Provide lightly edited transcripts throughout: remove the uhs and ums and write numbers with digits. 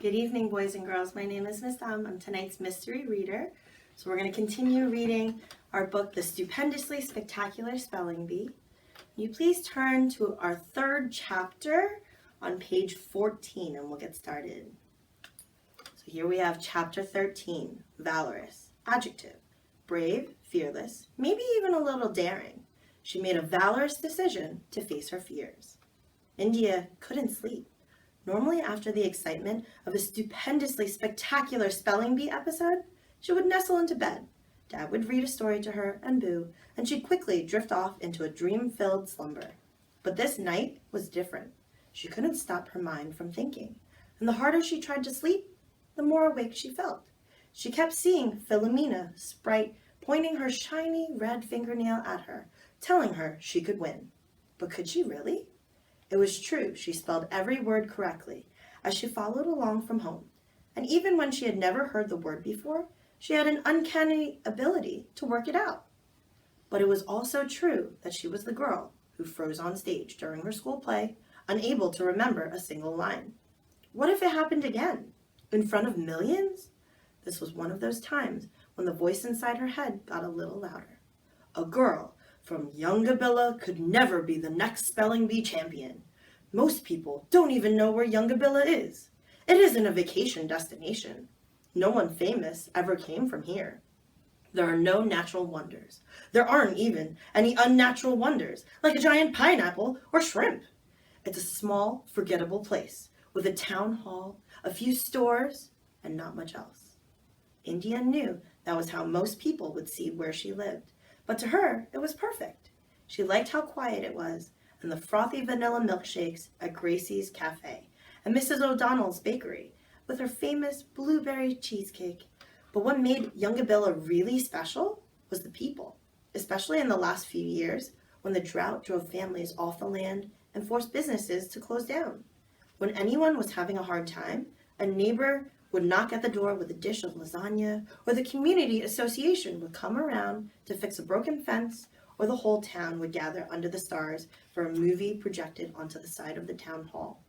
Good evening, boys and girls. My name is Miss Dom. I'm tonight's mystery reader. So we're going to continue reading our book, The Stupendously Spectacular Spelling Bee. Can you please turn to our third chapter on page 14 and we'll get started. So here we have chapter 13, Valorous. Adjective, brave, fearless, maybe even a little daring. She made a valorous decision to face her fears. India couldn't sleep. Normally, after the excitement of a stupendously spectacular spelling bee episode, she would nestle into bed. Dad would read a story to her and Boo, and she'd quickly drift off into a dream-filled slumber. But this night was different. She couldn't stop her mind from thinking, and the harder she tried to sleep, the more awake she felt. She kept seeing Philomena, Sprite, pointing her shiny red fingernail at her, telling her she could win. But could she really? It was true, she spelled every word correctly as she followed along from home, and even when she had never heard the word before, she had an uncanny ability to work it out. But it was also true that she was the girl who froze on stage during her school play, unable to remember a single line. What if it happened again? In front of millions? This was one of those times when the voice inside her head got a little louder. A girl from Youngabilla could never be the next spelling bee champion. Most people don't even know where Youngabilla is. It isn't a vacation destination. No one famous ever came from here. There are no natural wonders. There aren't even any unnatural wonders, like a giant pineapple or shrimp. It's a small, forgettable place with a town hall, a few stores, and not much else. India knew that was how most people would see where she lived. But to her, it was perfect. She liked how quiet it was, and the frothy vanilla milkshakes at Gracie's Cafe, and Mrs. O'Donnell's Bakery, with her famous blueberry cheesecake. But what made Youngabilla really special was the people, especially in the last few years, when the drought drove families off the land and forced businesses to close down. When anyone was having a hard time, a neighbor would knock at the door with a dish of lasagna, or the community association would come around to fix a broken fence, or the whole town would gather under the stars for a movie projected onto the side of the town hall.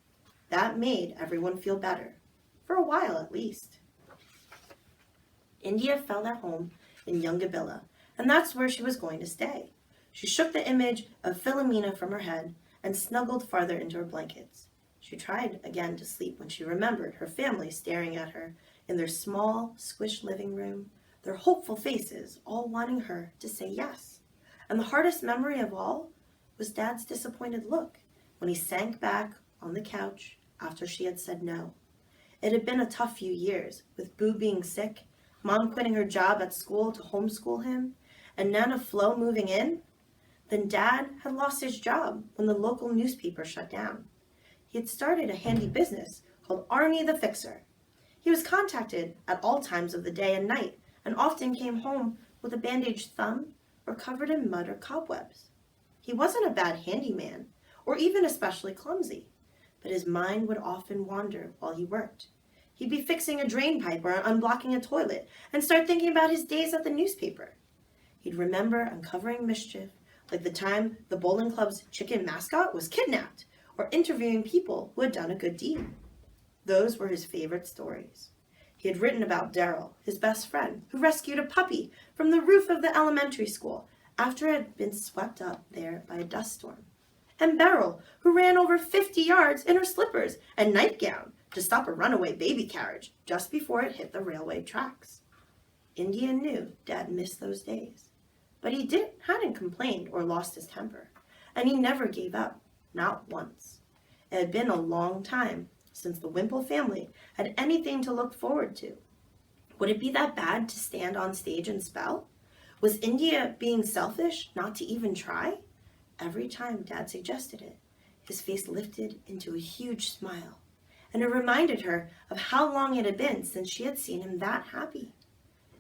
That made everyone feel better, for a while at least. India felt at home in Youngabilla, and that's where she was going to stay. She shook the image of Philomena from her head and snuggled farther into her blankets. She tried again to sleep when she remembered her family staring at her in their small, squished living room, their hopeful faces all wanting her to say yes. And the hardest memory of all was Dad's disappointed look when he sank back on the couch after she had said no. It had been a tough few years, with Boo being sick, Mom quitting her job at school to homeschool him, and Nana Flo moving in. Then Dad had lost his job when the local newspaper shut down. He had started a handy business called Arnie the Fixer. He was contacted at all times of the day and night, and often came home with a bandaged thumb or covered in mud or cobwebs. He wasn't a bad handyman, or even especially clumsy, but his mind would often wander while he worked. He'd be fixing a drain pipe or unblocking a toilet, and start thinking about his days at the newspaper. He'd remember uncovering mischief, like the time the bowling club's chicken mascot was kidnapped, or interviewing people who had done a good deed. Those were his favorite stories. He had written about Daryl, his best friend, who rescued a puppy from the roof of the elementary school after it had been swept up there by a dust storm, and Beryl, who ran over 50 yards in her slippers and nightgown to stop a runaway baby carriage just before it hit the railway tracks. India knew Dad missed those days, but he hadn't complained or lost his temper, and he never gave up. Not once. It had been a long time since the Wimple family had anything to look forward to. Would it be that bad to stand on stage and spell? Was India being selfish not to even try? Every time Dad suggested it, his face lifted into a huge smile, and it reminded her of how long it had been since she had seen him that happy.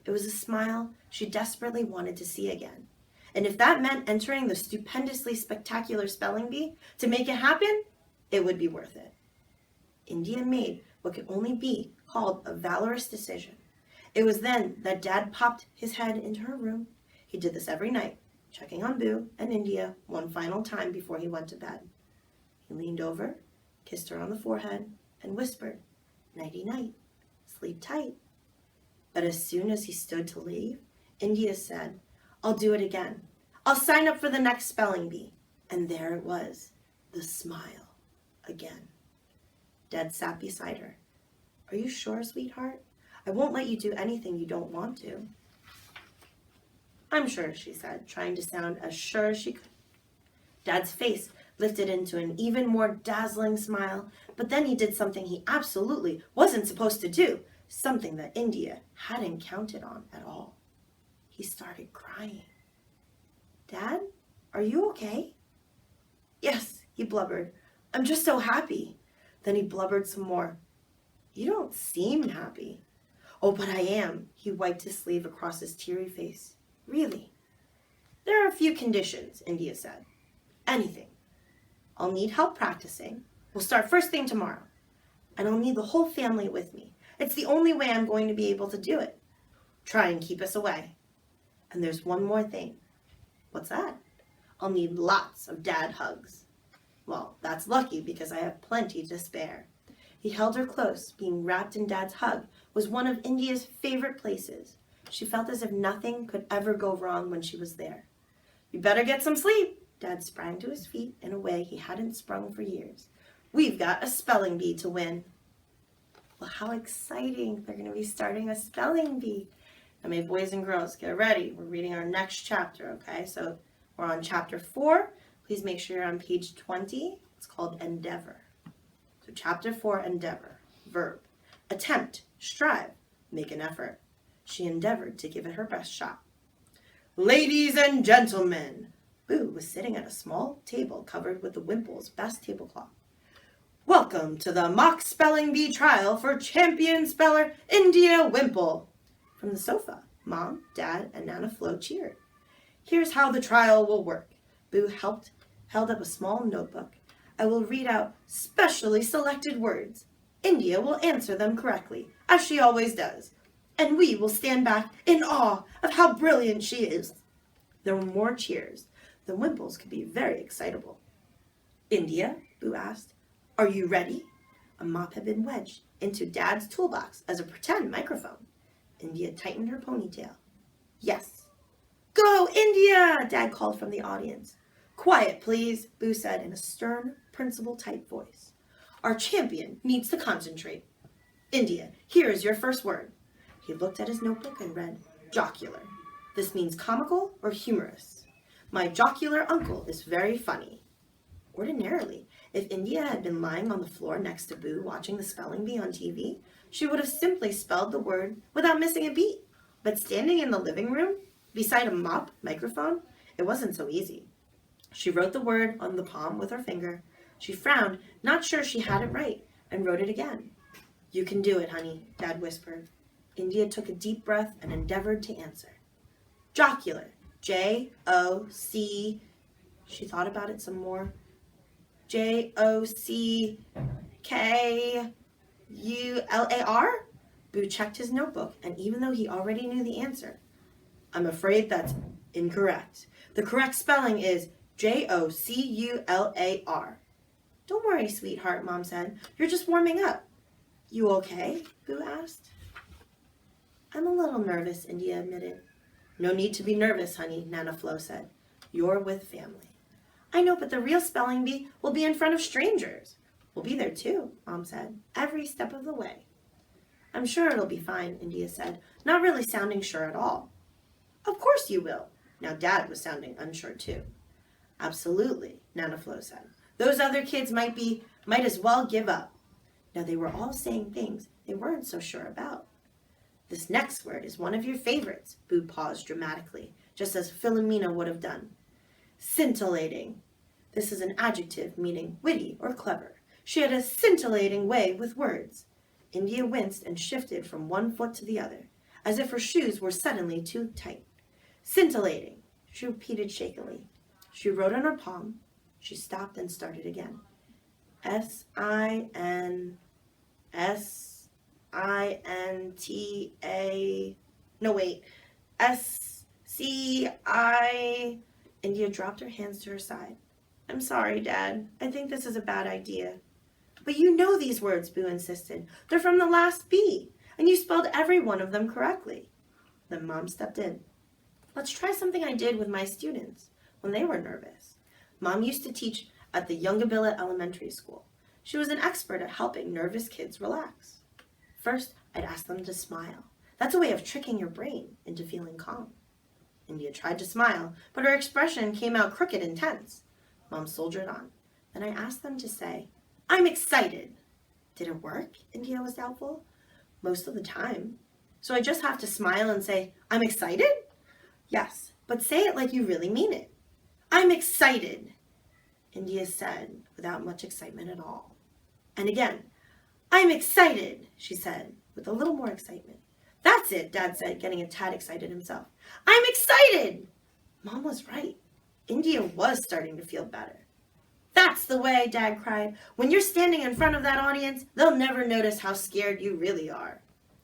It was a smile she desperately wanted to see again. And if that meant entering the stupendously spectacular spelling bee to make it happen, it would be worth it. India made what could only be called a valorous decision. It was then that Dad popped his head into her room. He did this every night, checking on Boo and India one final time before he went to bed. He leaned over, kissed her on the forehead, and whispered, Nighty-night. Sleep tight. But as soon as he stood to leave, India said, I'll do it again. I'll sign up for the next spelling bee. And there it was, the smile again. Dad sat beside her. Are you sure, sweetheart? I won't let you do anything you don't want to. I'm sure, she said, trying to sound as sure as she could. Dad's face lifted into an even more dazzling smile, but then he did something he absolutely wasn't supposed to do, something that India hadn't counted on at all. He started crying. Dad, are you okay? Yes, he blubbered. I'm just so happy. Then he blubbered some more. You don't seem happy. Oh, but I am. He wiped his sleeve across his teary face. Really? There are a few conditions, India said. Anything. I'll need help practicing. We'll start first thing tomorrow. And I'll need the whole family with me. It's the only way I'm going to be able to do it. Try and keep us away. And there's one more thing. What's that? I'll need lots of dad hugs. Well, that's lucky because I have plenty to spare. He held her close. Being wrapped in Dad's hug was one of India's favorite places. She felt as if nothing could ever go wrong when she was there. You better get some sleep. Dad sprang to his feet in a way he hadn't sprung for years. We've got a spelling bee to win. Well, how exciting. They're going to be starting a spelling bee. Now, my boys and girls, get ready. We're reading our next chapter, okay? So we're on chapter 4. Please make sure you're on page 20. It's called Endeavor. So chapter 4, Endeavor. Verb. Attempt, strive, make an effort. She endeavored to give it her best shot. Ladies and gentlemen. Boo was sitting at a small table covered with the Wimple's best tablecloth. Welcome to the mock spelling bee trial for champion speller India Wimple. From the sofa, Mom, Dad, and Nana Flo cheered. Here's how the trial will work. Boo held up a small notebook. I will read out specially selected words. India will answer them correctly, as she always does. And we will stand back in awe of how brilliant she is. There were more cheers. The Wimples could be very excitable. India, Boo asked, are you ready? A mop had been wedged into Dad's toolbox as a pretend microphone. India tightened her ponytail. Yes. Go, India, Dad called from the audience. Quiet, please, Boo said in a stern, principal-type voice. Our champion needs to concentrate. India, here is your first word. He looked at his notebook and read, jocular. This means comical or humorous. My jocular uncle is very funny. Ordinarily, if India had been lying on the floor next to Boo watching the spelling bee on TV, she would have simply spelled the word without missing a beat. But standing in the living room, beside a mop microphone, it wasn't so easy. She wrote the word on the palm with her finger. She frowned, not sure she had it right, and wrote it again. You can do it, honey, Dad whispered. India took a deep breath and endeavored to answer. Jocular. J-O-C. She thought about it some more. J-O-C-K-U-L-A-R? Boo checked his notebook, and even though he already knew the answer, I'm afraid that's incorrect. The correct spelling is J-O-C-U-L-A-R. Don't worry, sweetheart, Mom said. You're just warming up. You okay? Boo asked. I'm a little nervous, India admitted. No need to be nervous, honey, Nana Flo said. You're with family. I know, but the real spelling bee will be in front of strangers. We'll be there too, Mom said, every step of the way. I'm sure it'll be fine, India said, not really sounding sure at all. Of course you will. Now Dad was sounding unsure too. Absolutely, Nana Flo said. Those other kids might as well give up. Now they were all saying things they weren't so sure about. This next word is one of your favorites, Boo paused dramatically, just as Philomena would have done. Scintillating. This is an adjective meaning witty or clever. She had a scintillating way with words. India winced and shifted from one foot to the other, as if her shoes were suddenly too tight. Scintillating, she repeated shakily. She wrote on her palm. She stopped and started again. S-I-N-S-I-N-T-A... No, wait. S-C-I... India dropped her hands to her side. I'm sorry, Dad. I think this is a bad idea. But you know these words, Boo insisted. They're from the last B, and you spelled every one of them correctly. Then Mom stepped in. Let's try something I did with my students when they were nervous. Mom used to teach at the Yungabilla Elementary School. She was an expert at helping nervous kids relax. First, I'd ask them to smile. That's a way of tricking your brain into feeling calm. India tried to smile, but her expression came out crooked and tense. Mom soldiered on. Then I asked them to say, I'm excited. Did it work? India was doubtful. Most of the time. So I just have to smile and say, I'm excited? Yes, but say it like you really mean it. I'm excited, India said without much excitement at all. And again, I'm excited, she said with a little more excitement. That's it, Dad said, getting a tad excited himself. I'm excited! Mom was right. India was starting to feel better. That's the way, Dad cried. When you're standing in front of that audience, they'll never notice how scared you really are.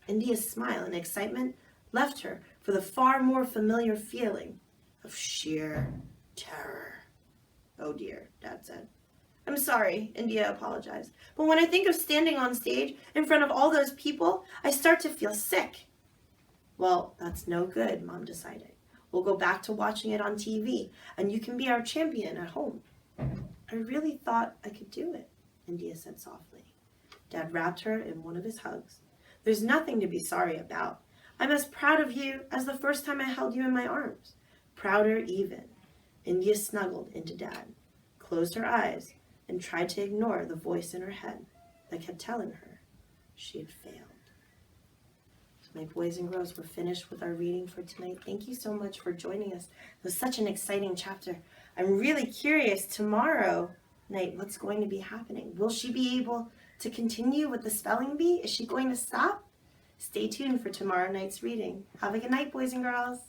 India's smile and excitement left her for the far more familiar feeling of sheer terror. Oh dear, Dad said. I'm sorry, India apologized. But when I think of standing on stage in front of all those people, I start to feel sick. Well, that's no good, Mom decided. We'll go back to watching it on TV, and you can be our champion at home. I really thought I could do it, India said softly. Dad wrapped her in one of his hugs. There's nothing to be sorry about. I'm as proud of you as the first time I held you in my arms. Prouder even. India snuggled into Dad, closed her eyes, and tried to ignore the voice in her head that kept telling her she had failed. So my boys and girls, we're finished with our reading for tonight. Thank you so much for joining us. It was such an exciting chapter. I'm really curious tomorrow night what's going to be happening. Will she be able to continue with the spelling bee? Is she going to stop? Stay tuned for tomorrow night's reading. Have a good night, boys and girls.